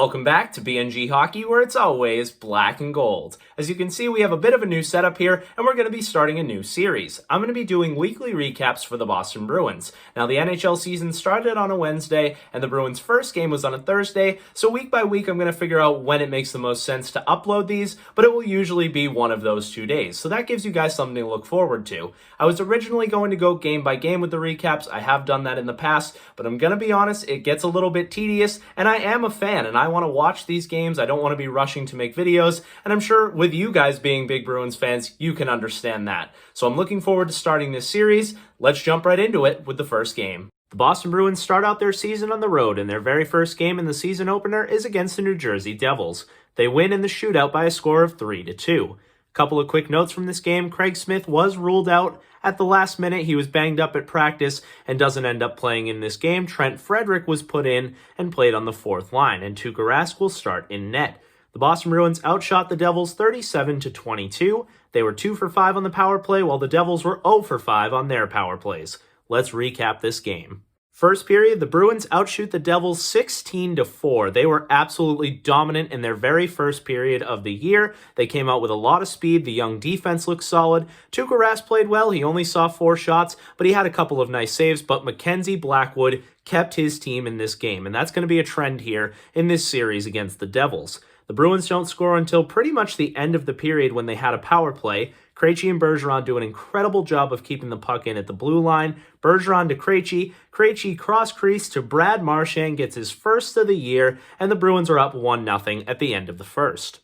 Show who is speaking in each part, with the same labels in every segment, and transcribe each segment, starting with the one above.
Speaker 1: Welcome back to BNG Hockey, where it's always black and gold. As you can see, we have a bit of a new setup here, and we're going to be starting a new series. I'm going to be doing weekly recaps for the Boston Bruins. Now, the NHL season started on a Wednesday, and the Bruins' first game was on a Thursday, so week by week, I'm going to figure out when it makes the most sense to upload these, but it will usually be one of those 2 days, so that gives you guys something to look forward to. I was originally going to go game by game with the recaps. I have done that in the past, but I'm going to be honest, it gets a little bit tedious, and I am a fan, and I want to watch these games. I don't want to be rushing to make videos, and I'm sure with you guys being big Bruins fans, you can understand that. So I'm looking forward to starting this series. Let's jump right into it with the first game. The Boston Bruins start out their season on the road, and their very first game in the season opener is against the New Jersey Devils. They win in the shootout by a score of 3-2. Couple of quick notes from this game. Craig Smith was ruled out at the last minute. He was banged up at practice and doesn't end up playing in this game. Trent Frederick was put in and played on the fourth line, and Tuukka Rask will start in net. The Boston Bruins outshot the Devils 37-22. They were 2 for 5 on the power play, while the Devils were 0 for 5 on their power plays. Let's recap this game. First period, the Bruins outshoot the Devils 16-4. They were absolutely dominant in their very first period of the year. They came out with a lot of speed. The young defense looked solid. Tuukka Rask played well. He only saw 4 shots, but he had a couple of nice saves. But Mackenzie Blackwood kept his team in this game, and that's going to be a trend here in this series against the Devils. The Bruins don't score until pretty much the end of the period when they had a power play. Ritchie and Bergeron do an incredible job of keeping the puck in at the blue line. Bergeron to Ritchie. Ritchie cross-crease to Brad Marchand, gets his first of the year, and the Bruins are up 1-0 at the end of the first.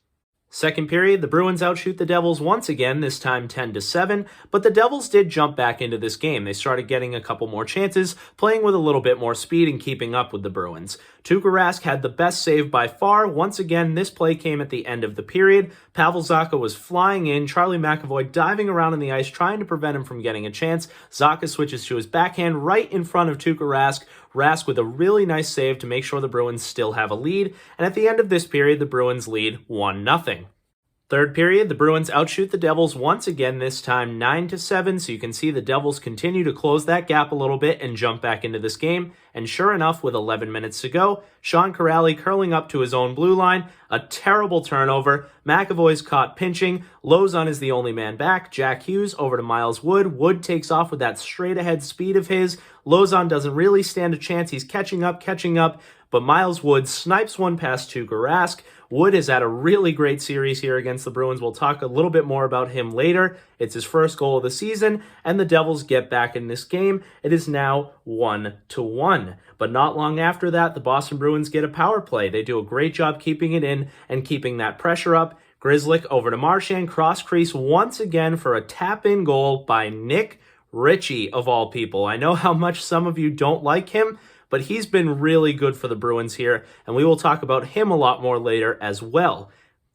Speaker 1: Second period, the Bruins outshoot the Devils once again, this time 10-7, but the Devils did jump back into this game. They started getting a couple more chances, playing with a little bit more speed and keeping up with the Bruins. Tuukka Rask had the best save by far. Once again, this play came at the end of the period. Pavel Zacha was flying in, Charlie McAvoy diving around on the ice, trying to prevent him from getting a chance. Zacha switches to his backhand right in front of Tuukka Rask. Rask with a really nice save to make sure the Bruins still have a lead, and at the end of this period, the Bruins lead 1-0. Third period, the Bruins outshoot the Devils once again, this time 9-7, so you can see the Devils continue to close that gap a little bit and jump back into this game. And sure enough, with 11 minutes to go, Sean Kuraly curling up to his own blue line, a terrible turnover. McAvoy's caught pinching. Lozon is the only man back. Jack Hughes over to Miles Wood. Wood takes off with that straight-ahead speed of his. Lozon doesn't really stand a chance. He's catching up, but Miles Wood snipes one past Tuukka Rask. Wood has had a really great series here against the Bruins. We'll talk a little bit more about him later. It's his first goal of the season, and the Devils get back in this game. It is now 1-1. But not long after that, the Boston Bruins get a power play. They do a great job keeping it in and keeping that pressure up. Grzelcyk over to Marchand, cross-crease once again for a tap-in goal by Nick Ritchie, of all people. I know how much some of you don't like him, but he's been really good for the Bruins here, and we will talk about him a lot more later as well.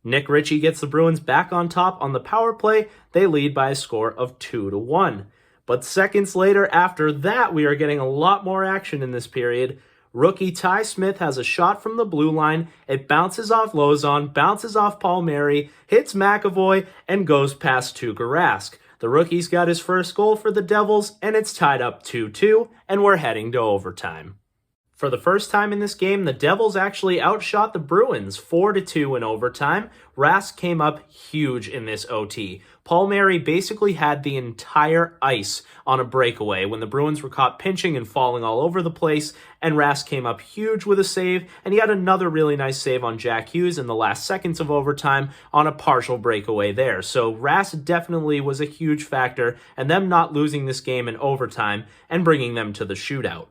Speaker 1: Nick Ritchie gets the Bruins back on top on the power play. They lead by a score of 2-1. But seconds later, after that, we are getting a lot more action in this period. Rookie Ty Smith has a shot from the blue line. It bounces off Lozon, bounces off Palmieri, hits McAvoy, and goes past Tuukka Rask. The rookie's got his first goal for the Devils, and it's tied up 2-2, and we're heading to overtime. For the first time in this game, the Devils actually outshot the Bruins 4-2 in overtime. Rask came up huge in this OT. Palmieri basically had the entire ice on a breakaway when the Bruins were caught pinching and falling all over the place, and Rask came up huge with a save, and he had another really nice save on Jack Hughes in the last seconds of overtime on a partial breakaway there. So Rask definitely was a huge factor, and them not losing this game in overtime and bringing them to the shootout.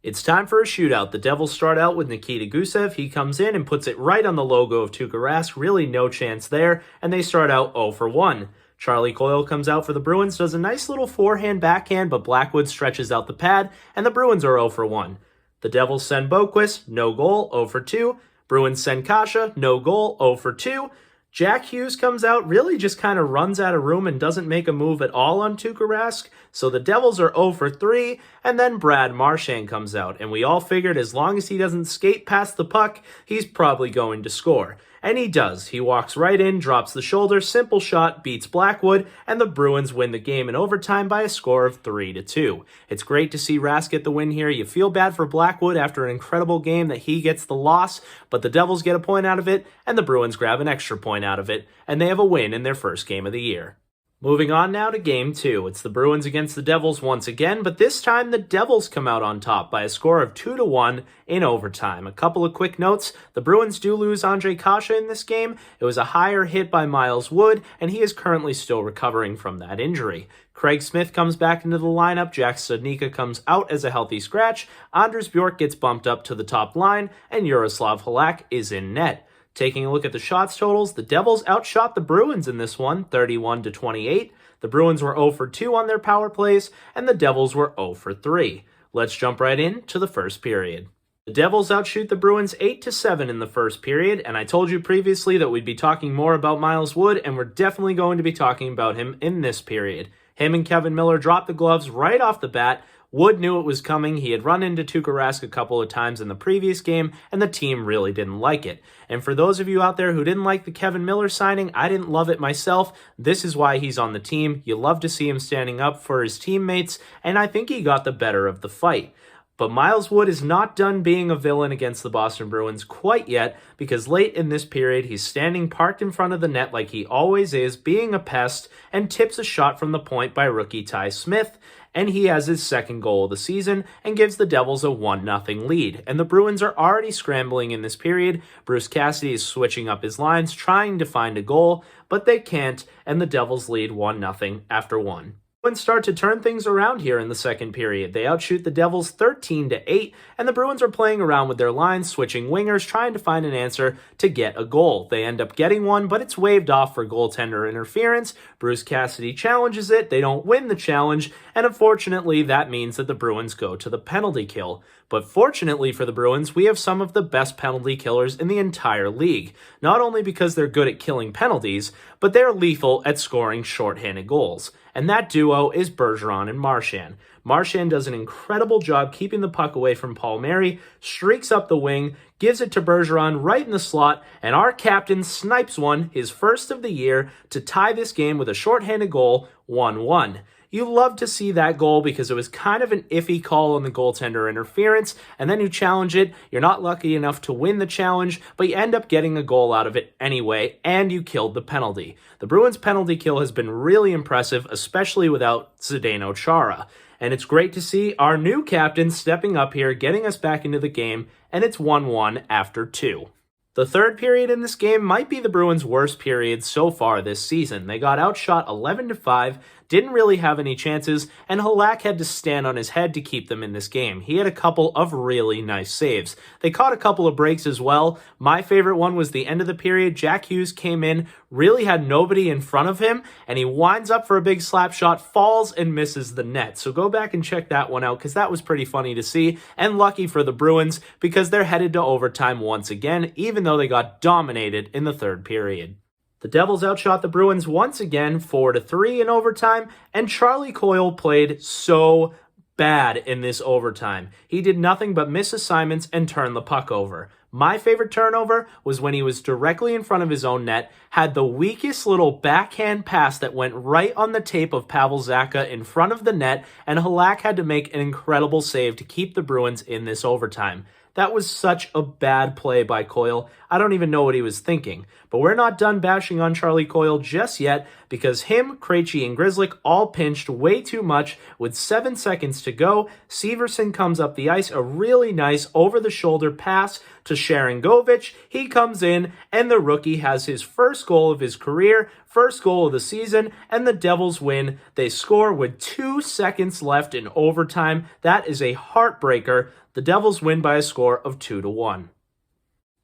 Speaker 1: It's time for a shootout. The Devils start out with Nikita Gusev. He comes in and puts it right on the logo of Tuukka Rask. Really no chance there, and they start out 0 for 1. Charlie Coyle comes out for the Bruins, does a nice little forehand-backhand, but Blackwood stretches out the pad, and the Bruins are 0 for 1. The Devils send Boquist, no goal, 0 for 2. Bruins send Kasha, no goal, 0 for 2. Jack Hughes comes out, really just kind of runs out of room and doesn't make a move at all on Tuukka Rask. So the Devils are 0 for 3, and then Brad Marchand comes out. And we all figured as long as he doesn't skate past the puck, he's probably going to score. And he does. He walks right in, drops the shoulder, simple shot, beats Blackwood, and the Bruins win the game in overtime by a score of 3-2. It's great to see Rask get the win here. You feel bad for Blackwood after an incredible game that he gets the loss, but the Devils get a point out of it, and the Bruins grab an extra point out of it, and they have a win in their first game of the year. Moving on now to Game 2. It's the Bruins against the Devils once again, but this time the Devils come out on top by a score of 2-1 in overtime. A couple of quick notes. The Bruins do lose Andre Kasha in this game. It was a higher hit by Miles Wood, and he is currently still recovering from that injury. Craig Smith comes back into the lineup. Jack Studnicka comes out as a healthy scratch. Anders Bjork gets bumped up to the top line, and Jaroslav Halak is in net. Taking a look at the shots totals, the Devils outshot the Bruins in this one, 31-28. The Bruins were 0-2 on their power plays, and the Devils were 0-3. Let's jump right into the first period. The Devils outshoot the Bruins 8-7 in the first period, and I told you previously that we'd be talking more about Miles Wood, and we're definitely going to be talking about him in this period. Him and Kevin Miller dropped the gloves right off the bat. Wood knew it was coming. He had run into Tuukka Rask a couple of times in the previous game, and the team really didn't like it. And for those of you out there who didn't like the Kevin Miller signing, I didn't love it myself. This is why he's on the team. You love to see him standing up for his teammates, and I think he got the better of the fight. But Miles Wood is not done being a villain against the Boston Bruins quite yet, because late in this period, he's standing parked in front of the net like he always is, being a pest, and tips a shot from the point by rookie Ty Smith, and he has his second goal of the season and gives the Devils a 1-0 lead. And the Bruins are already scrambling in this period. Bruce Cassidy is switching up his lines, trying to find a goal, but they can't, and the Devils lead 1-0 after one. Bruins start to turn things around here in the second period. They outshoot the Devils 13-8, and the Bruins are playing around with their lines, switching wingers, trying to find an answer to get a goal. They end up getting one, but it's waved off for goaltender interference. Bruce Cassidy challenges it. They don't win the challenge, and unfortunately, that means that the Bruins go to the penalty kill. But fortunately for the Bruins, we have some of the best penalty killers in the entire league. Not only because they're good at killing penalties, but they're lethal at scoring shorthanded goals. And that duo is Bergeron and Marchand. Marchand does an incredible job keeping the puck away from Paul Mary, streaks up the wing, gives it to Bergeron right in the slot, and our captain snipes one, his first of the year, to tie this game with a shorthanded goal, 1-1. You love to see that goal because it was kind of an iffy call on the goaltender interference, and then you challenge it. You're not lucky enough to win the challenge, but you end up getting a goal out of it anyway, and you killed the penalty. The Bruins' penalty kill has been really impressive, especially without Zdeno Chara. And it's great to see our new captain stepping up here, getting us back into the game, and it's 1-1 after 2. The third period in this game might be the Bruins' worst period so far this season. They got outshot 11-5, didn't really have any chances, and Halak had to stand on his head to keep them in this game. He had a couple of really nice saves. They caught a couple of breaks as well. My favorite one was the end of the period. Jack Hughes came in, really had nobody in front of him, and he winds up for a big slap shot, falls and misses the net. So go back and check that one out because that was pretty funny to see, and lucky for the Bruins because they're headed to overtime once again, even though they got dominated in the third period. The Devils outshot the Bruins once again 4-3 in overtime, and Charlie Coyle played so bad in this overtime. He did nothing but miss assignments and turn the puck over. My favorite turnover was when he was directly in front of his own net, had the weakest little backhand pass that went right on the tape of Pavel Zacha in front of the net, and Halak had to make an incredible save to keep the Bruins in this overtime. That was such a bad play by Coyle. I don't even know what he was thinking. But we're not done bashing on Charlie Coyle just yet because him, Krejci, and Grzelcyk all pinched way too much with 7 seconds to go. Severson comes up the ice, a really nice over-the-shoulder pass to Sharangovich. He comes in, and the rookie has his first goal of his career, first goal of the season, and the Devils win. They score with 2 seconds left in overtime. That is a heartbreaker. The Devils win by a score of 2-1.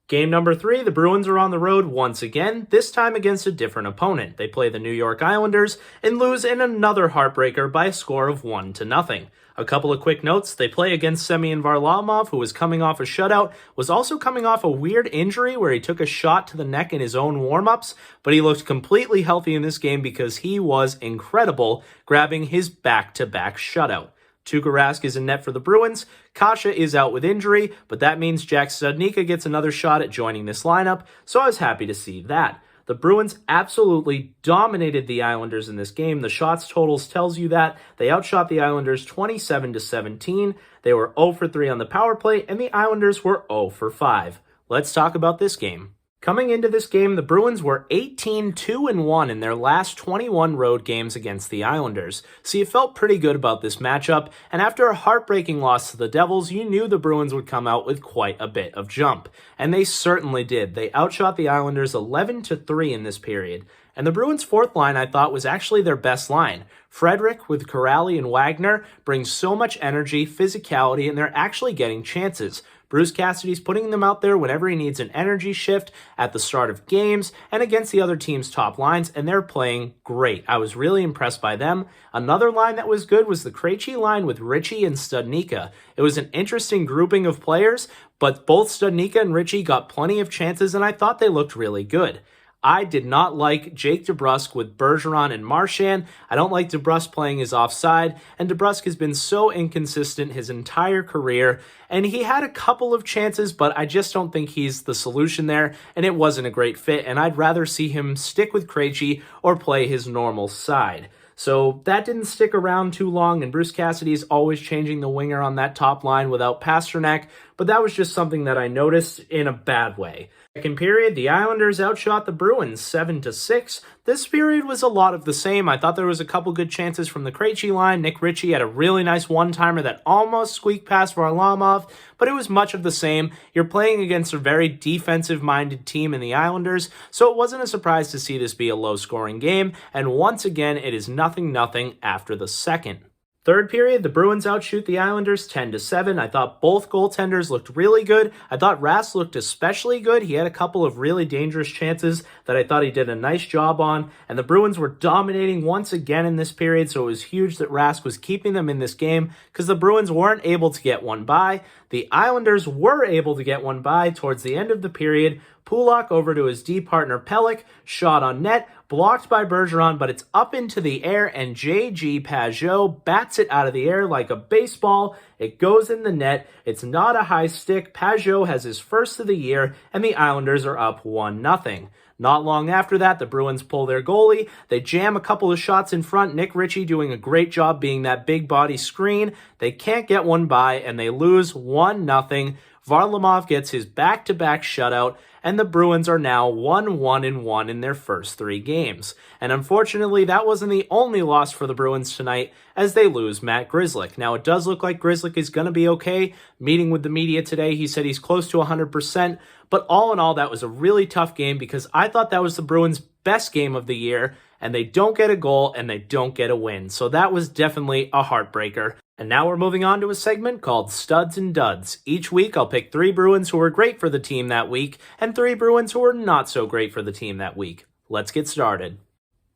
Speaker 1: Game number 3, the Bruins are on the road once again, this time against a different opponent. They play the New York Islanders and lose in another heartbreaker by a score of 1-0. A couple of quick notes, they play against Semyon Varlamov, who was coming off a shutout, was also coming off a weird injury where he took a shot to the neck in his own warm-ups, but he looked completely healthy in this game because he was incredible, grabbing his back-to-back shutout. Tuukka Rask is in net for the Bruins. Kasha is out with injury, but that means Jack Studnicka gets another shot at joining this lineup, so I was happy to see that. The Bruins absolutely dominated the Islanders in this game. The shots totals tells you that. They outshot the Islanders 27-17. They were 0 for 3 on the power play, and the Islanders were 0 for 5. Let's talk about this game. Coming into this game, the Bruins were 18-2-1 in their last 21 road games against the Islanders, so you felt pretty good about this matchup, and after a heartbreaking loss to the Devils, you knew the Bruins would come out with quite a bit of jump. And they certainly did. They outshot the Islanders 11-3 in this period. And the Bruins' fourth line, I thought, was actually their best line. Frederick with Corrali and Wagner brings so much energy, physicality, and they're actually getting chances. Bruce Cassidy's putting them out there whenever he needs an energy shift at the start of games and against the other team's top lines, and they're playing great. I was really impressed by them. Another line that was good was the Krejci line with Ritchie and Studnicka. It was an interesting grouping of players, but both Studnicka and Ritchie got plenty of chances, and I thought they looked really good. I did not like Jake DeBrusk with Bergeron and Marchand. I don't like DeBrusk playing his offside, and DeBrusk has been so inconsistent his entire career, and he had a couple of chances, but I just don't think he's the solution there, and it wasn't a great fit, and I'd rather see him stick with Krejci or play his normal side. So that didn't stick around too long, and Bruce Cassidy is always changing the winger on that top line without Pastrnak, but that was just something that I noticed in a bad way. Second period, the Islanders outshot the Bruins 7-6. This period was a lot of the same. I thought there was a couple good chances from the Krejci line. Nick Ritchie had a really nice one-timer that almost squeaked past Varlamov, but it was much of the same. You're playing against a very defensive-minded team in the Islanders, so it wasn't a surprise to see this be a low-scoring game, and once again, it is 0-0 after the second. Third period, the Bruins outshoot the Islanders 10-7. I thought both goaltenders looked really good. I thought Rask looked especially good. He had a couple of really dangerous chances that I thought he did a nice job on. And the Bruins were dominating once again in this period, so it was huge that Rask was keeping them in this game because the Bruins weren't able to get one by. The Islanders were able to get one by towards the end of the period. Pulock over to his D partner Pelech, shot on net, blocked by Bergeron, but it's up into the air, and J.G. Pageau bats it out of the air like a baseball. It goes in the net. It's not a high stick. Pageau has his first of the year, and the Islanders are up 1-0. Not long after that, the Bruins pull their goalie. They jam a couple of shots in front. Nick Ritchie doing a great job being that big body screen. They can't get one by, and they lose 1-0. Varlamov gets his back-to-back shutout, and the Bruins are now 1-1-1 in their first 3 games. And unfortunately, that wasn't the only loss for the Bruins tonight, as they lose Matt Grzelcyk. Now, it does look like Grzelcyk is going to be okay. Meeting with the media today, he said he's close to 100%, but all in all, that was a really tough game because I thought that was the Bruins' best game of the year, and they don't get a goal and they don't get a win. So that was definitely a heartbreaker. And now we're moving on to a segment called Studs and Duds. Each week, I'll pick 3 Bruins who were great for the team that week and 3 Bruins who were not so great for the team that week. Let's get started.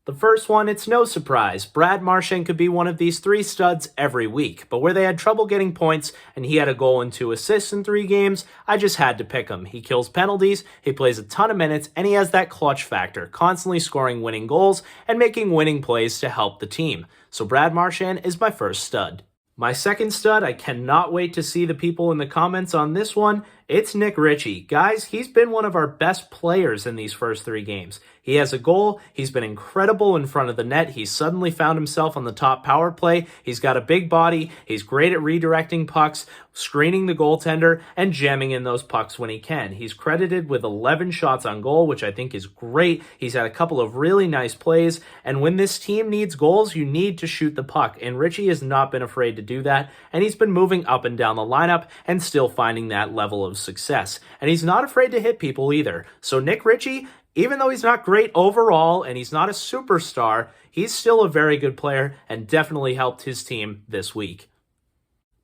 Speaker 1: The first one, it's no surprise. Brad Marchand could be one of these 3 studs every week, but where they had trouble getting points and he had a goal and 2 assists in 3 games, I just had to pick him. He kills penalties, he plays a ton of minutes, and he has that clutch factor, constantly scoring winning goals and making winning plays to help the team. So Brad Marchand is my first stud. My second stud, I cannot wait to see the people in the comments on this one. It's Nick Ritchie. Guys, he's been one of our best players in these first 3 games. He has a goal. He's been incredible in front of the net. He's suddenly found himself on the top power play. He's got a big body. He's great at redirecting pucks, screening the goaltender, and jamming in those pucks when he can. He's credited with 11 shots on goal, which I think is great. He's had a couple of really nice plays, and when this team needs goals, you need to shoot the puck, and Ritchie has not been afraid to do that, and he's been moving up and down the lineup and still finding that level of success. And he's not afraid to hit people either. So Nick Ritchie, even though he's not great overall and he's not a superstar, he's still a very good player and definitely helped his team this week.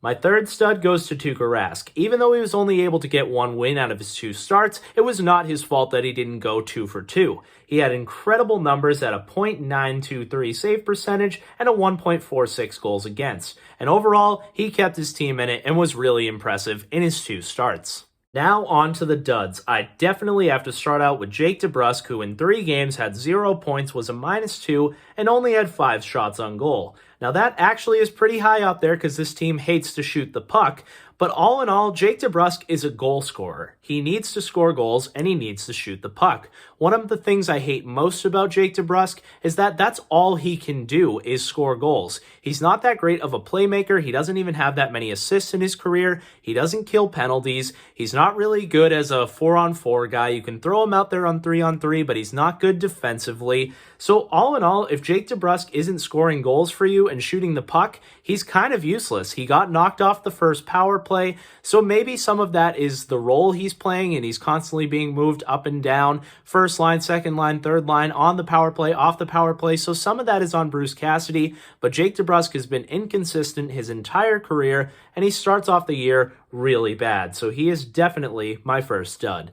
Speaker 1: My third stud goes to Tuukka Rask. Even though he was only able to get 1 win out of his 2 starts, it was not his fault that he didn't go 2 for 2. He had incredible numbers at a .923 save percentage and a 1.46 goals against. And overall, he kept his team in it and was really impressive in his 2 starts. Now on to the duds. I definitely have to start out with Jake DeBrusk, who in 3 games had 0 points, was a -2, and only had 5 shots on goal. Now that actually is pretty high up there because this team hates to shoot the puck. But all in all, Jake DeBrusk is a goal scorer. He needs to score goals and he needs to shoot the puck. One of the things I hate most about Jake DeBrusk is that that's all he can do is score goals. He's not that great of a playmaker. He doesn't even have that many assists in his career. He doesn't kill penalties. He's not really good as a 4-on-4 guy. You can throw him out there on 3-on-3, but he's not good defensively. So all in all, if Jake DeBrusk isn't scoring goals for you and shooting the puck, he's kind of useless. He got knocked off the first power play, so maybe some of that is the role he's playing and he's constantly being moved up and down, first line, second line, third line, on the power play, off the power play, so some of that is on Bruce Cassidy, but Jake DeBrusk has been inconsistent his entire career, and he starts off the year really bad, so he is definitely my first stud.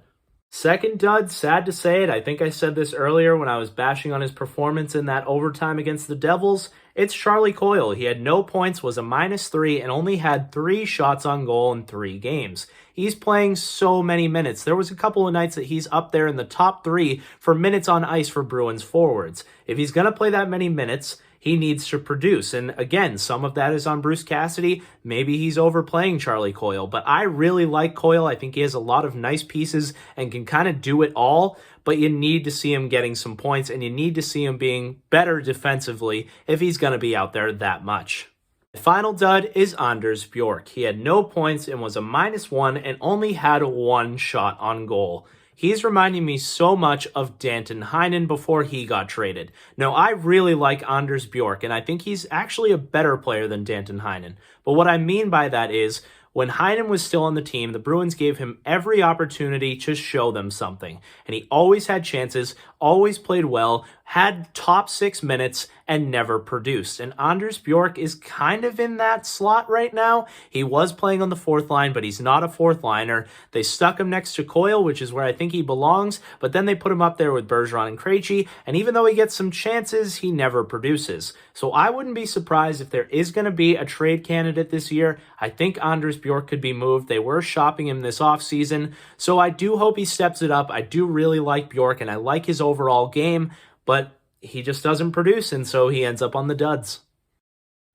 Speaker 1: Second dud, sad to say it, I think I said this earlier when I was bashing on his performance in that overtime against the Devils. It's Charlie Coyle. He had no points, was a -3, and only had 3 shots on goal in 3 games. He's playing so many minutes. There was a couple of nights that he's up there in the top 3 for minutes on ice for Bruins forwards. If he's going to play that many minutes, he needs to produce. And again, some of that is on Bruce Cassidy. Maybe he's overplaying Charlie Coyle, but I really like Coyle. I think he has a lot of nice pieces and can kind of do it all, but you need to see him getting some points and you need to see him being better defensively if he's going to be out there that much. The final dud is Anders Bjork. He had no points and was a -1 and only had 1 shot on goal. He's reminding me so much of Danton Heinen before he got traded. Now, I really like Anders Bjork, and I think he's actually a better player than Danton Heinen. But what I mean by that is, when Heinen was still on the team, the Bruins gave him every opportunity to show them something. And he always had chances, always played well, had top 6 minutes, and never produced. And Anders Bjork is kind of in that slot right now. He was playing on the 4th line, but he's not a 4th liner. They stuck him next to Coyle, which is where I think he belongs, but then they put him up there with Bergeron and Ritchie, and even though he gets some chances, he never produces. So I wouldn't be surprised if there is going to be a trade candidate this year. I think Anders Bjork could be moved. They were shopping him this offseason, so I do hope he steps it up. I do really like Bjork, and I like his overall game, but he just doesn't produce, and so he ends up on the duds.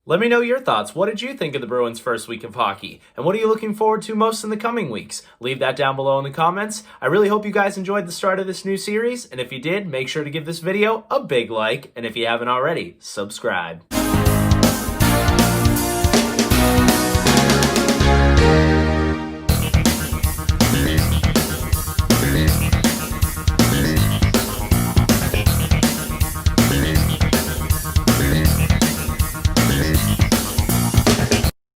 Speaker 1: Let me know your thoughts. What did you think of the Bruins' first week of hockey? And what are you looking forward to most in the coming weeks? Leave that down below in the comments. I really hope you guys enjoyed the start of this new series, and if you did, make sure to give this video a big like, and if you haven't already, subscribe.